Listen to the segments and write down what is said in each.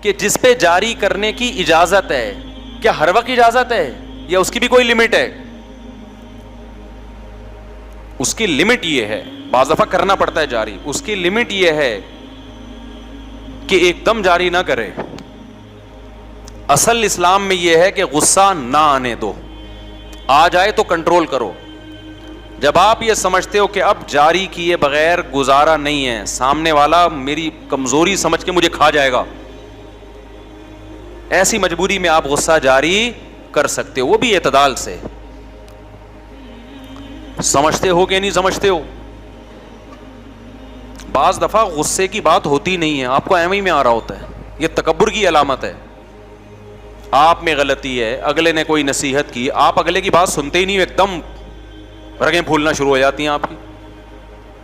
کہ جس پہ جاری کرنے کی اجازت ہے، کیا ہر وقت اجازت ہے یا اس کی بھی کوئی لمٹ ہے؟ اس کی لمٹ یہ ہے، بعض دفعہ کرنا پڑتا ہے جاری، اس کی لمٹ یہ ہے کہ ایک دم جاری نہ کرے. اصل اسلام میں یہ ہے کہ غصہ نہ آنے دو، آ جائے تو کنٹرول کرو. جب آپ یہ سمجھتے ہو کہ اب جاری کیے بغیر گزارا نہیں ہے، سامنے والا میری کمزوری سمجھ کے مجھے کھا جائے گا، ایسی مجبوری میں آپ غصہ جاری کر سکتے ہو، وہ بھی اعتدال سے. سمجھتے ہو کہ نہیں سمجھتے ہو؟ بعض دفعہ غصے کی بات ہوتی نہیں ہے، آپ کو ایم ہی میں آ رہا ہوتا ہے، یہ تکبر کی علامت ہے. آپ میں غلطی ہے، اگلے نے کوئی نصیحت کی، آپ اگلے کی بات سنتے ہی نہیں، ایک دم رگیں پھولنا شروع ہو جاتی ہیں آپ کی،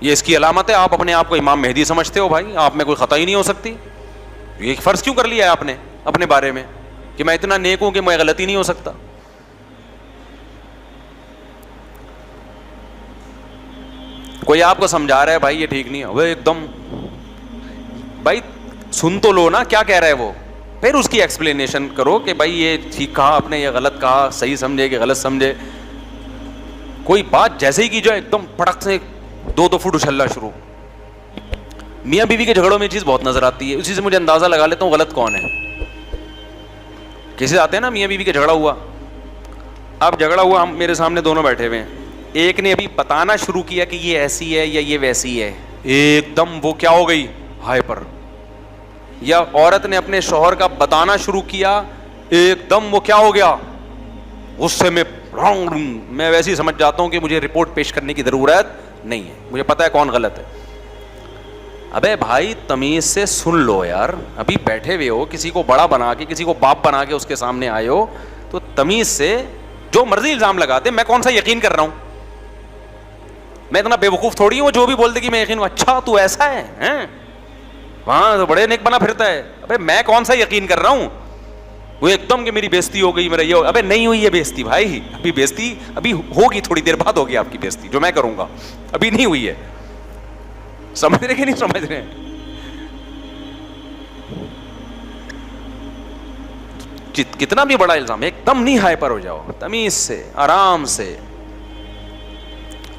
یہ اس کی علامت ہے. آپ اپنے آپ کو امام مہدی سمجھتے ہو، بھائی آپ میں کوئی خطا ہی نہیں ہو سکتی. یہ فرض کیوں کر لیا ہے آپ نے اپنے بارے میں کہ میں اتنا نیک ہوں کہ میں غلطی نہیں ہو سکتا؟ کوئی آپ کو سمجھا رہا ہے بھائی یہ ٹھیک نہیں ہے، وہ ایک دم بھائی سن تو لو نا کیا کہہ رہا ہے وہ، پھر اس کی ایکسپلینیشن کرو کہ بھائی یہ ٹھیک کہا آپ نے، یہ غلط کہا، صحیح سمجھے کہ غلط سمجھے. کوئی بات جیسے ہی کی جو ایک دم پڑک سے 2 فٹ اچھلنا شروع. میاں بیوی کے جھگڑوں میں یہ چیز بہت نظر آتی ہے، اسی سے مجھے اندازہ لگا لیتا ہوں غلط کون ہے. کسی آتے ہیں نا میاں بیوی کے جھگڑا ہوا، اب جھگڑا ہوا، ہم میرے سامنے دونوں بیٹھے ہوئے ہیں، ایک نے ابھی بتانا شروع کیا کہ یہ ایسی ہے یا یہ ویسی ہے، ایک دم وہ کیا ہو گئی، ہائپر. یا عورت نے اپنے شوہر کا بتانا شروع کیا، ایک دم وہ کیا ہو گیا، غصے میں. میں ویسے ہی سمجھ جاتا ہوں کہ مجھے رپورٹ پیش کرنے کی ضرورت نہیں ہے، مجھے پتا ہے کون غلط ہے. ابے بھائی تمیز سے سن لو یار، ابھی بیٹھے ہوئے ہو، کسی کو بڑا بنا کے، کسی کو باپ بنا کے اس کے سامنے آئے ہو، تو تمیز سے جو مرضی الزام لگاتے. میں کون سا یقین کر رہا ہوں؟ میں اتنا بے وقوف تھوڑی ہوں جو بھی بول دے کہ میں یقین ہوں. اچھا تو ایسا ہے، وہاں تو بڑے نیک بنا پھرتا ہے. ابے میں کون سا یقین کر رہا ہوں؟ وہ ایک دم کہ میری بےزتی ہو گئی، میرا یہ ابے نہیں ہوئی ہے بےزتی بھائی، ابھی بےزتی ابھی ہوگی، تھوڑی دیر بعد ہوگی آپ کی بےزتی جو میں کروں گا، ابھی نہیں ہوئی ہے. سمجھ رہے کہ نہیں سمجھ رہے؟ کتنا بھی بڑا الزام، ایک دم نہیں ہائپر ہو جاؤ، تمیز سے آرام سے.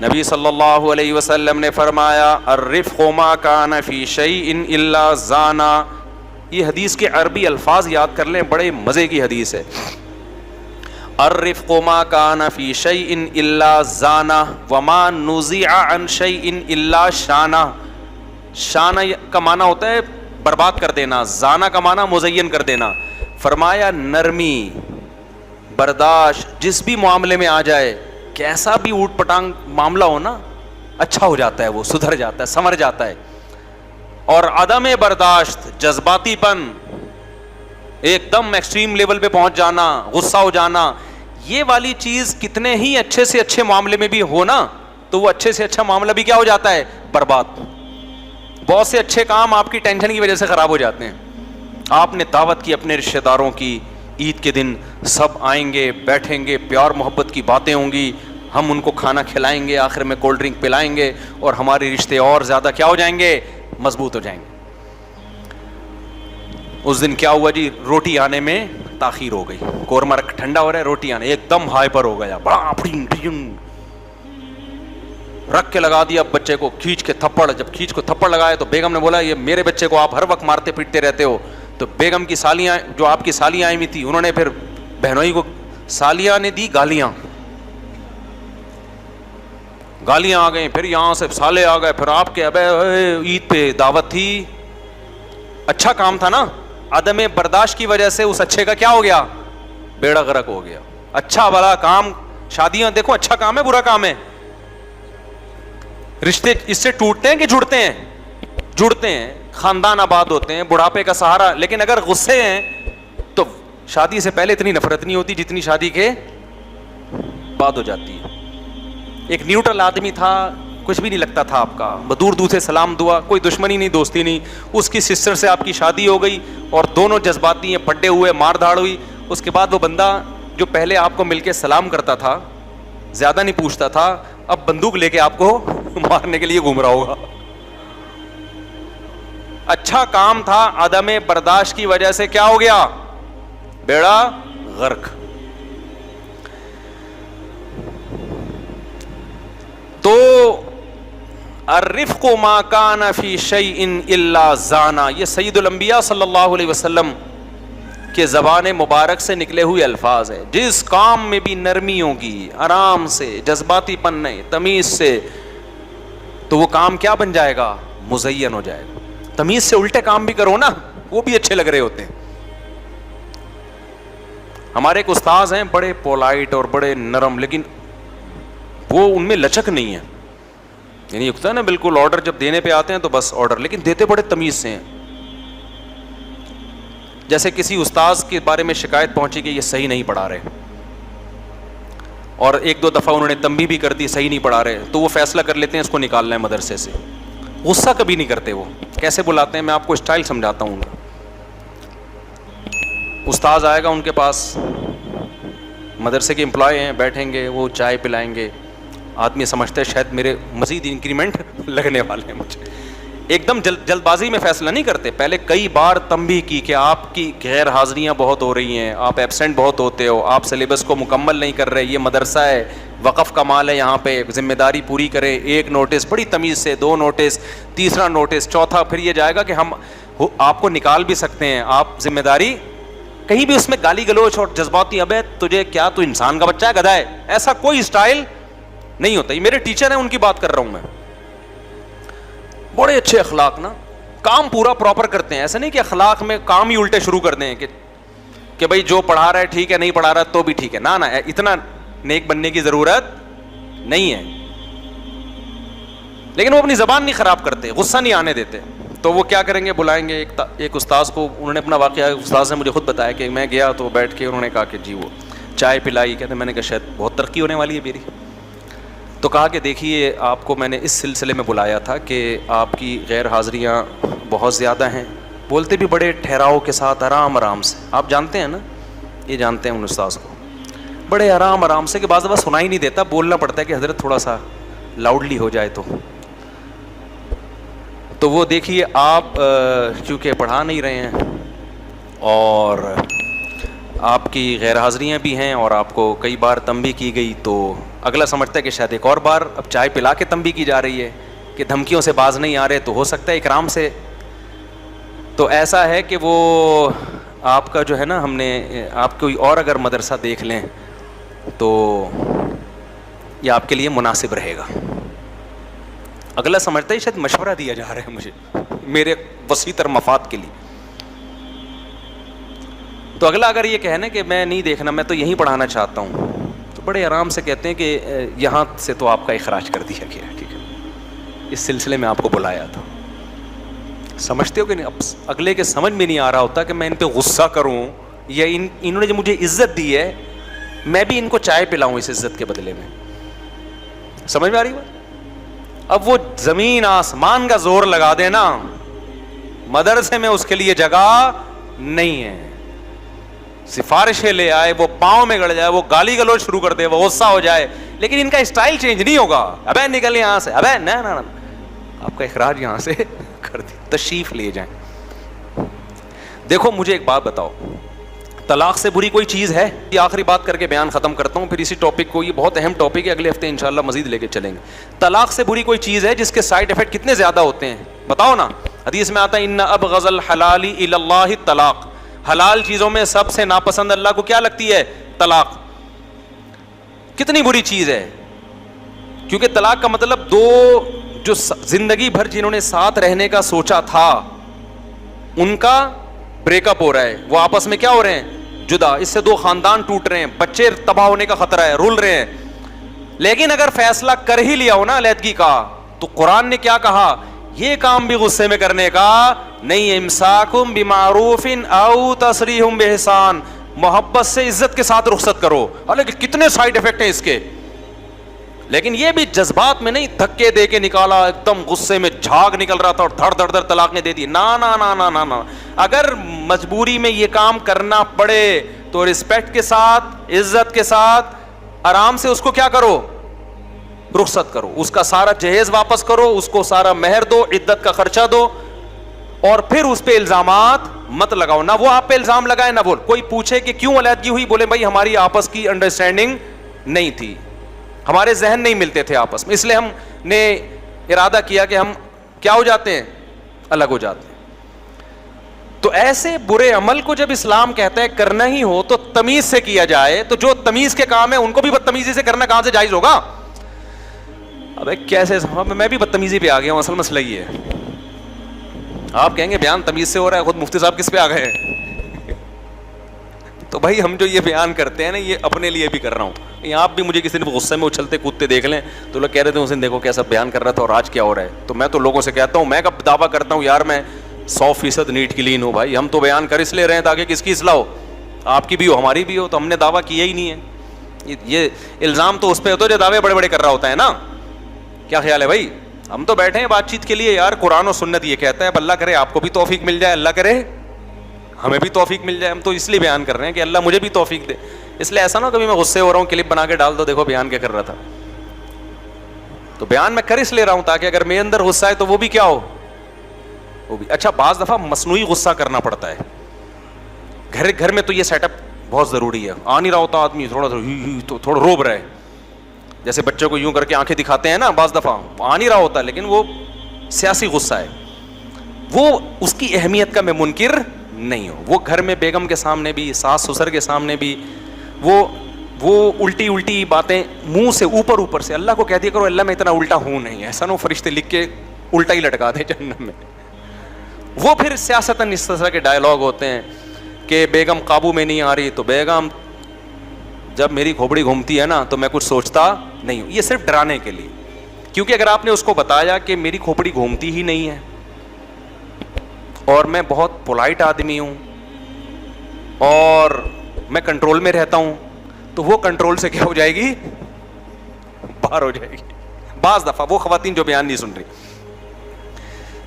نبی صلی اللہ علیہ وسلم نے فرمایا الرفق ما کان فی شیء الا زانا. یہ حدیث کے عربی الفاظ یاد کر لیں، بڑے مزے کی حدیث ہے. الرفق ما کان فی شیء الا زانا وما نزع عن شیء الا شانا. شانا کا معنی ہوتا ہے برباد کر دینا، زانا کا معنی مزین کر دینا. فرمایا نرمی، برداشت جس بھی معاملے میں آ جائے، کیسا بھی اوٹ پٹانگ معاملہ ہو نا، اچھا ہو جاتا ہے، وہ سدھر جاتا ہے، سنور جاتا ہے. اور عدم برداشت، جذباتی پن، ایک دم ایکسٹریم لیول پہ پہنچ جانا، غصہ ہو جانا، یہ والی چیز کتنے ہی اچھے سے اچھے معاملے میں بھی ہو نا، تو وہ اچھے سے اچھا معاملہ بھی کیا ہو جاتا ہے، برباد. بہت سے اچھے کام آپ کی ٹینشن کی وجہ سے خراب ہو جاتے ہیں. آپ نے دعوت کی اپنے رشتہ داروں کی، عید کے دن سب آئیں گے، بیٹھیں گے، پیار محبت کی باتیں ہوں گی، ہم ان کو کھانا کھلائیں گے، آخر میں کولڈ ڈرنک پلائیں گے، اور ہمارے رشتے اور زیادہ کیا ہو جائیں گے، مضبوط ہو جائیں گے. اس دن کیا ہوا جی، روٹی آنے میں تاخیر ہو گئی، قورمہ ٹھنڈا ہو رہا ہے، روٹی آنے ایک دم ہائپر ہو گیا، بڑا رکھ کے لگا دیا بچے کو، کھینچ کے تھپڑ. جب کھینچ کو تھپڑ لگایا تو بیگم نے بولا یہ میرے بچے کو آپ ہر وقت مارتے پیٹتے رہتے ہو. تو بیگم کی سالیاں، جو آپ کی سالیاں آئی ہوئی تھی، انہوں نے پھر بہنوئی کو، سالیاں نے دی گالیاں آ گئیں، پھر یہاں سے سالے آ گئے، پھر آپ کے ابے عید پہ دعوت تھی، اچھا کام تھا نا، عدم برداشت کی وجہ سے اس اچھے کا کیا ہو گیا، بیڑا غرق ہو گیا. اچھا بڑا کام، شادیاں دیکھو اچھا کام ہے برا کام ہے، رشتے اس سے ٹوٹتے ہیں کہ جڑتے ہیں، جڑتے ہیں، خاندان آباد ہوتے ہیں، بڑھاپے کا سہارا. لیکن اگر غصے ہیں تو شادی سے پہلے اتنی نفرت نہیں ہوتی جتنی شادی کے بعد ہو جاتی ہے. ایک نیوٹرل آدمی تھا، کچھ بھی نہیں لگتا تھا آپ کا، دور دور سے سلام دعا، کوئی دشمنی نہیں دوستی نہیں. اس کی سسٹر سے آپ کی شادی ہو گئی اور دونوں جذباتی ہیں، پڈے ہوئے، مار دھاڑ ہوئی. اس کے بعد وہ بندہ جو پہلے آپ کو مل کے سلام کرتا تھا، زیادہ نہیں پوچھتا تھا، اب بندوق لے کے آپ کو مارنے کے لیے گھوم رہا ہوگا. اچھا کام تھا, عدم برداشت کی وجہ سے کیا ہو گیا, بیڑا غرق. تو الرفق ما کان فی شیء الا زانا, یہ سید الانبیاء صلی اللہ علیہ وسلم کے زبان مبارک سے نکلے ہوئے الفاظ ہیں. جس کام میں بھی نرمی ہوگی, آرام سے, جذباتی پن نہیں, تمیز سے, تو وہ کام کیا بن جائے گا, مزین ہو جائے گا. تمیز سے الٹے کام بھی کرو نا, وہ بھی اچھے لگ رہے ہوتے ہیں. ہمارے ایک استاذ ہیں بڑے پولائٹ اور بڑے نرم, لیکن وہ ان میں لچک نہیں ہے. یعنی ہوتا ہے نا بالکل آرڈر جب دینے پہ آتے ہیں تو بس آرڈر, لیکن دیتے بڑے تمیز سے ہیں. جیسے کسی استاذ کے بارے میں شکایت پہنچی کہ یہ صحیح نہیں پڑھا رہے, اور ایک دو دفعہ انہوں نے تنبیہ بھی کر دی صحیح نہیں پڑھا رہے, تو وہ فیصلہ کر لیتے ہیں اس کو نکالنا ہے مدرسے سے. غصہ کبھی نہیں کرتے. وہ کیسے بلاتے ہیں, میں آپ کو اسٹائل سمجھاتا ہوں. استاذ آئے گا ان کے پاس, مدرسے کے امپلائی ہیں, بیٹھیں گے, وہ چائے پلائیں گے. آدمی سمجھتے ہیں شاید میرے مزید انکریمنٹ لگنے والے ہیں مجھے. ایک دم جلد بازی میں فیصلہ نہیں کرتے, پہلے کئی بار تنبیہ کی کہ آپ کی غیر حاضریاں بہت ہو رہی ہیں, آپ ایبسینٹ بہت ہوتے ہو, آپ سلیبس کو مکمل نہیں کر رہے, یہ مدرسہ ہے, وقف کا مال ہے, یہاں پہ ذمہ داری پوری کریں. ایک نوٹس بڑی تمیز سے, دو نوٹس, تیسرا نوٹس, چوتھا, پھر یہ جائے گا کہ ہم آپ کو نکال بھی سکتے ہیں, آپ ذمہ داری. کہیں بھی اس میں گالی گلوچ اور جذباتی, ابے تجھے کیا, تو انسان کا بچہ ہے, گدھا ہے, ایسا کوئی اسٹائل نہیں ہوتا. یہ میرے ٹیچر ہیں, ان کی بات کر رہا ہوں میں. بڑے اچھے اخلاق نا, کام پورا پراپر کرتے ہیں. ایسا نہیں کہ اخلاق میں کام ہی الٹے شروع کر دیں کہ بھائی جو پڑھا رہا ہے ٹھیک ہے, نہیں پڑھا رہا تو بھی ٹھیک ہے. نا اتنا نیک بننے کی ضرورت نہیں ہے. لیکن وہ اپنی زبان نہیں خراب کرتے, غصہ نہیں آنے دیتے. تو وہ کیا کریں گے, بلائیں گے ایک استاذ کو. انہوں نے اپنا واقعہ, استاذ نے مجھے خود بتایا کہ میں گیا تو بیٹھ کے انہوں نے کہا کہ جی وہ چائے پلائی. کہتے میں نے کہا شاید بہت ترقی ہونے والی ہے میری. تو کہا کہ دیکھیے آپ کو میں نے اس سلسلے میں بلایا تھا کہ آپ کی غیر حاضریاں بہت زیادہ ہیں. بولتے بھی بڑے ٹھہراؤ کے ساتھ, آرام سے. آپ جانتے ہیں نا, یہ جانتے ہیں ان استاذ کو, بڑے آرام سے, کہ بعض دفعہ سنا ہی نہیں دیتا, بولنا پڑتا ہے کہ حضرت تھوڑا سا لاؤڈلی ہو جائے. تو وہ دیکھیے آپ چونکہ پڑھا نہیں رہے ہیں اور آپ کی غیر حاضریاں بھی ہیں اور آپ کو کئی بار تنبیہ کی گئی, تو اگلا سمجھتا ہے کہ شاید ایک اور بار اب چائے پلا کے تنبیہ کی جا رہی ہے, کہ دھمکیوں سے باز نہیں آ رہے, تو ہو سکتا ہے اکرام سے. تو ایسا ہے کہ وہ آپ کا جو ہے نا, ہم نے آپ کوئی اور اگر مدرسہ دیکھ لیں تو یہ آپ کے لیے مناسب رہے گا. اگلا سمجھتا ہے شاید مشورہ دیا جا رہا ہے مجھے میرے وسیع تر مفاد کے لیے. تو اگلا اگر یہ کہنا کہ میں نہیں دیکھنا, میں تو یہیں پڑھانا چاہتا ہوں, تو بڑے آرام سے کہتے ہیں کہ یہاں سے تو آپ کا اخراج کر دیا گیا, ٹھیک ہے, اس سلسلے میں آپ کو بلایا تھا. سمجھتے ہو کہ نہیں؟ اب اگلے کے سمجھ میں نہیں آ رہا ہوتا کہ میں ان پہ غصہ کروں, یا انہوں نے جو مجھے عزت دی ہے میں بھی ان کو چائے پلاؤں اس عزت کے بدلے میں. سمجھ میں آ رہی بات؟ اب وہ زمین آسمان کا زور لگا دے نا, مدرسے میں اس کے لیے جگہ نہیں ہے. سفارشیں لے آئے, وہ پاؤں میں گڑ جائے, وہ گالی گلوچ شروع کر دے, وہ غصہ ہو جائے, لیکن ان کا اسٹائل چینج نہیں ہوگا. ابے نکل یہاں سے, ابے نا آپ کا اخراج یہاں سے کر دی, تشریف لے جائیں. دیکھو مجھے ایک بات بتاؤ, طلاق سے بری کوئی چیز ہے؟ یہ آخری بات کر کے بیان ختم کرتا ہوں, پھر اسی ٹاپک کو, یہ بہت اہم ٹاپک ہے, اگلے ہفتے انشاءاللہ مزید لے کے چلیں گے. طلاق سے بری کوئی چیز ہے جس کے سائیڈ افیکٹ کتنے زیادہ ہوتے ہیں بتاؤ نا. حدیث میں آتا ہے ان ابغض الحلال الی اللہ الطلاق, حلال چیزوں میں سب سے ناپسند اللہ کو کیا لگتی ہے؟ طلاق. کتنی بری چیز ہے, کیونکہ طلاق کا مطلب دو جو زندگی بھر جنہوں نے ساتھ رہنے کا سوچا تھا ان کا بریک اپ ہو رہا ہے, وہ آپس میں کیا ہو رہے ہیں؟ جدا. اس سے دو خاندان ٹوٹ رہے ہیں, بچے تباہ ہونے کا خطرہ ہے, رول رہے ہیں. لیکن اگر فیصلہ کر ہی لیا ہو نا علیحدگی کا, تو قرآن نے کیا کہا؟ یہ کام بھی غصے میں کرنے کا نہیں. امساکم بمعروف او تسریح باحسان, محبت سے عزت کے ساتھ رخصت کرو. حالانکہ کتنے سائیڈ افیکٹ ہیں اس کے, لیکن یہ بھی جذبات میں نہیں دھکے دے کے نکالا, ایک دم غصے میں جھاگ نکل رہا تھا اور دھڑ دھڑ دھڑ طلاقیں دے دی. نا نا نا نا نا نا. اگر مجبوری میں یہ کام کرنا پڑے تو رسپیکٹ کے ساتھ, عزت کے ساتھ, آرام سے اس کو کیا کرو؟ رخصت کرو. اس کا سارا جہیز واپس کرو, اس کو سارا مہر دو, عدت کا خرچہ دو, اور پھر اس پہ الزامات مت لگاؤ. نہ وہ آپ پہ الزام لگائے نہ وہ کوئی پوچھے کہ کیوں علیحدگی ہوئی, بولے بھائی ہماری آپس کی انڈرسٹینڈنگ نہیں تھی, ہمارے ذہن نہیں ملتے تھے آپس میں, اس لیے ہم نے ارادہ کیا کہ ہم کیا ہو جاتے ہیں, الگ ہو جاتے ہیں. تو ایسے برے عمل کو جب اسلام کہتا ہے کرنا ہی ہو تو تمیز سے کیا جائے, تو جو تمیز کے کام ہے ان کو بھی بدتمیزی سے کرنا کہاں سے جائز ہوگا؟ ابے کیسے, میں بھی بدتمیزی پہ آ گیا ہوں, اصل مسئلہ یہ ہے. آپ کہیں گے بیان تمیز سے ہو رہا ہے, خود مفتی صاحب کس پہ آ گئے ہیں؟ تو بھائی ہم جو یہ بیان کرتے ہیں نا, یہ اپنے لیے بھی کر رہا ہوں. یہ آپ بھی مجھے کسی دن غصے میں اچھلتے کودتے دیکھ لیں تو لوگ کہہ رہے تھے اس دن دیکھو کیسا بیان کر رہا تھا اور آج کیا ہو رہا ہے. تو میں تو لوگوں سے کہتا ہوں, میں کب دعویٰ کرتا ہوں یار میں 100% نیٹ کلین ہوں. بھائی ہم تو بیان کر اس لیے رہے ہیں تاکہ کس کی اصلاح ہو, آپ کی بھی ہو ہماری بھی ہو. تو ہم نے دعویٰ کیا ہی نہیں ہے. یہ الزام تو اس پہ ہوتا ہے جو دعوے بڑے بڑے کر رہا ہوتا ہے نا. کیا خیال ہے بھائی؟ ہم تو بیٹھے ہیں بات چیت کے لیے یار, قرآن و سنت یہ کہتا ہے. اب اللہ کرے آپ کو بھی توفیق مل جائے, اللہ کرے ہمیں بھی توفیق مل جائے. ہم تو اس لیے بیان کر رہے ہیں کہ اللہ مجھے بھی توفیق دے. اس لیے ایسا نہ کبھی میں غصے ہو رہا ہوں کلپ بنا کے ڈال دو دیکھو بیان کیا کر رہا تھا. تو بیان میں کر اس لے رہا ہوں تاکہ اگر میرے اندر غصہ ہے تو وہ بھی کیا ہو, وہ بھی. اچھا بعض دفعہ مصنوعی غصہ کرنا پڑتا ہے گھر میں, تو یہ سیٹ اپ بہت ضروری ہے. آ نہیں رہا ہوتا آدمی تھوڑا روب رہا ہے, جیسے بچوں کو یوں کر کے آنکھیں دکھاتے ہیں نا, بعض دفعہ آ نہیں رہا ہوتا لیکن وہ سیاسی غصہ ہے. وہ اس کی اہمیت کا میں منکر نہیں ہوں. وہ گھر میں بیگم کے سامنے بھی, ساس سسر کے سامنے بھی وہ الٹی باتیں منہ سے اوپر سے اللہ کو کہہ دیا کرو اللہ میں اتنا الٹا ہوں نہیں, ایسا نہ فرشتے لکھ کے الٹا ہی لٹکا دیں جہنم میں. وہ پھر سیاستاً اس طرح کے ڈائلاگ ہوتے ہیں کہ بیگم قابو میں نہیں آ رہی, تو بیگم جب میری کھوپڑی گھومتی ہے نا تو میں کچھ سوچتا نہیں ہوں. یہ صرف ڈرانے کے لیے, کیونکہ اگر آپ نے اس کو بتایا کہ میری کھوپڑی گھومتی ہی نہیں ہے اور میں بہت پولائٹ آدمی ہوں اور میں کنٹرول میں رہتا ہوں, تو وہ کنٹرول سے کیا ہو جائے گی, باہر ہو جائے گی. بعض دفعہ وہ خواتین جو بیان نہیں سن رہی.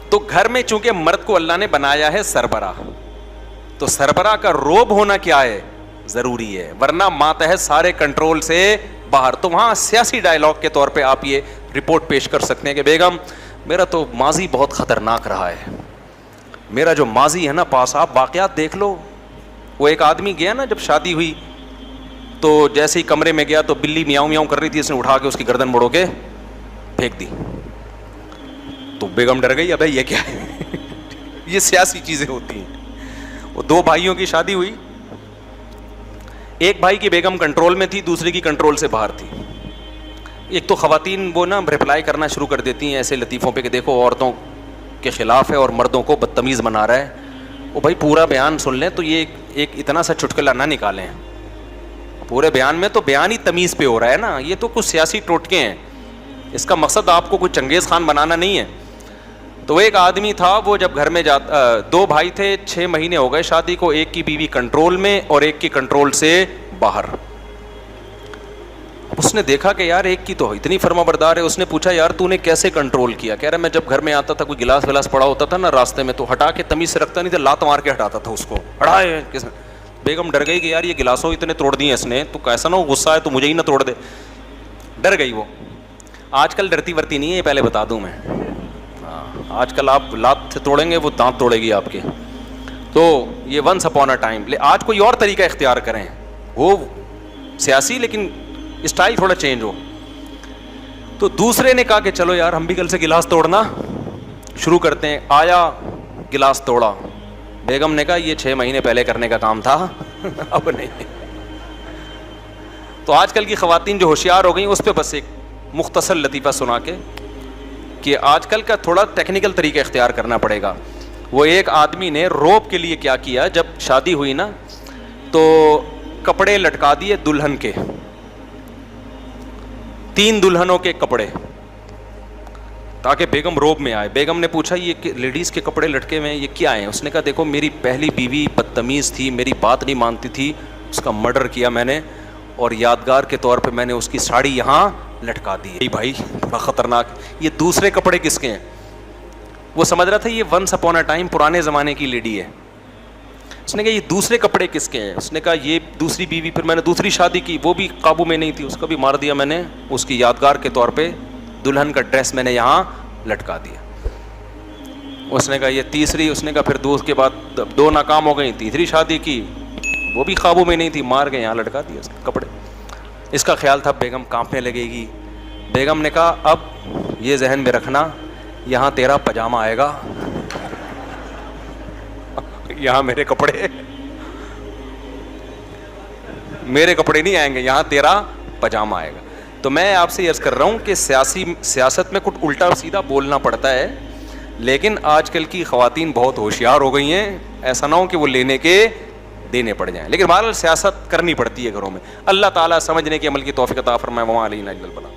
تو گھر میں چونکہ مرد کو اللہ نے بنایا ہے سربراہ, تو سربراہ کا روب ہونا کیا ہے, ضروری ہے, ورنہ ماتحت سارے کنٹرول سے باہر. تو وہاں سیاسی ڈائلاگ کے طور پہ آپ یہ رپورٹ پیش کر سکتے ہیں کہ بیگم میرا تو ماضی بہت خطرناک رہا ہے, میرا جو ماضی ہے نا پاس, آپ واقعات دیکھ لو. وہ ایک آدمی گیا نا جب شادی ہوئی تو جیسے ہی کمرے میں گیا تو بلی میاؤں میاؤں کر رہی تھی, اس نے اٹھا کے اس کی گردن موڑو کے پھینک دی. تو بیگم ڈر گئی, ابے یہ کیا ہے. یہ سیاسی چیزیں ہوتی ہیں. وہ 2 بھائیوں کی شادی ہوئی, ایک بھائی کی بیگم کنٹرول میں تھی, دوسرے کی کنٹرول سے باہر تھی. ایک تو خواتین وہ نا رپلائی کرنا شروع کر دیتی ہیں ایسے لطیفوں پہ کہ دیکھو عورتوں کے خلاف ہے اور مردوں کو بدتمیز بنا رہا ہے. وہ بھائی پورا بیان سن لیں تو یہ ایک اتنا سا چٹکلا نہ نکالیں. پورے بیان میں تو بیان ہی تمیز پہ ہو رہا ہے نا, یہ تو کچھ سیاسی ٹوٹکے ہیں. اس کا مقصد آپ کو کوئی چنگیز خان بنانا نہیں ہے. تو ایک آدمی تھا, وہ جب گھر میں جاتا, 2 بھائی تھے, 6 مہینے ہو گئے شادی کو, ایک کی بیوی کنٹرول میں اور ایک کی کنٹرول سے باہر. اب اس نے دیکھا کہ یار ایک کی تو اتنی فرما بردار ہے. اس نے پوچھا یار تو نے کیسے کنٹرول کیا؟ کہہ رہا میں جب گھر میں آتا تھا کوئی گلاس ولاس پڑا ہوتا تھا نا راستے میں تو ہٹا کے تمیز سے رکھتا نہیں تھا, لات مار کے ہٹاتا تھا اس کو. ہٹائے کس نے؟ بیگم ڈر گئی کہ یار یہ گلاسوں اتنے توڑ دیے اس نے, تو کیسا نہ ہو غصہ ہے تو مجھے ہی نہ توڑ دے. ڈر گئی وہ. آج کل ڈرتی ورتی نہیں ہے, یہ پہلے بتا دوں میں. آج کل آپ لات سے توڑیں گے وہ دانت توڑے گی آپ کے. تو یہ ونس اپون اے ٹائم. آج کوئی اور طریقہ اختیار کریں, وہ سیاسی لیکن اسٹائل تھوڑا چینج ہو. تو دوسرے نے کہا کہ چلو یار ہم بھی کل سے گلاس توڑنا شروع کرتے ہیں. آیا گلاس توڑا. بیگم نے کہا یہ 6 مہینے پہلے کرنے کا کام تھا, اب نہیں. تو آج کل کی خواتین جو ہوشیار ہو گئیں اس پہ بس ایک مختصر لطیفہ سنا کے کہ آج کل کا تھوڑا ٹیکنیکل طریقہ اختیار کرنا پڑے گا. وہ ایک آدمی نے روب کے لیے کیا کیا, جب شادی ہوئی نا تو کپڑے لٹکا دیے دلہن کے, 3 دلہنوں کے کپڑے, تاکہ بیگم روب میں آئے. بیگم نے پوچھا یہ لیڈیز کے کپڑے لٹکے ہوئے ہیں یہ کیا ہیں؟ اس نے کہا دیکھو میری پہلی بیوی بدتمیز تھی, میری بات نہیں مانتی تھی, اس کا مرڈر کیا میں نے اور یادگار کے طور پہ میں نے اس کی ساڑی یہاں لٹکا دی. بھائی بڑا خطرناک. یہ دوسرے کپڑے کس کے ہیں؟ وہ سمجھ رہا تھا یہ ونس اپون اے ٹائم پرانے زمانے کی لیڈی ہے. اس نے کہا یہ دوسرے کپڑے کس کے ہیں؟ اس نے کہا یہ دوسری بیوی, پھر میں نے دوسری شادی کی, وہ بھی قابو میں نہیں تھی, اس کو بھی مار دیا میں نے, اس کی یادگار کے طور پہ دلہن کا ڈریس میں نے یہاں لٹکا دیا. اس نے کہا یہ تیسری. اس نے کہا پھر اس کے بعد 2 ناکام ہو گئی, تیسری شادی کی, وہ بھی قابو میں نہیں تھی, مار کے یہاں لٹکا دیا اس کے کپڑے. اس کا خیال تھا بیگم کانپنے لگے گی. بیگم نے کہا اب یہ ذہن میں رکھنا, یہاں تیرا پاجامہ آئے گا, یہاں میرے کپڑے نہیں آئیں گے, یہاں تیرا پاجامہ آئے گا. تو میں آپ سے عرض کر رہا ہوں کہ سیاست میں کچھ الٹا سیدھا بولنا پڑتا ہے, لیکن آج کل کی خواتین بہت ہوشیار ہو گئی ہیں, ایسا نہ ہو کہ وہ لینے کے دینے پڑ جائیں. لیکن بہرحال سیاست کرنی پڑتی ہے گھروں میں. اللہ تعالیٰ سمجھنے کے عمل کی توفیق عطا فرمائے. وما علینا الا البلاغ.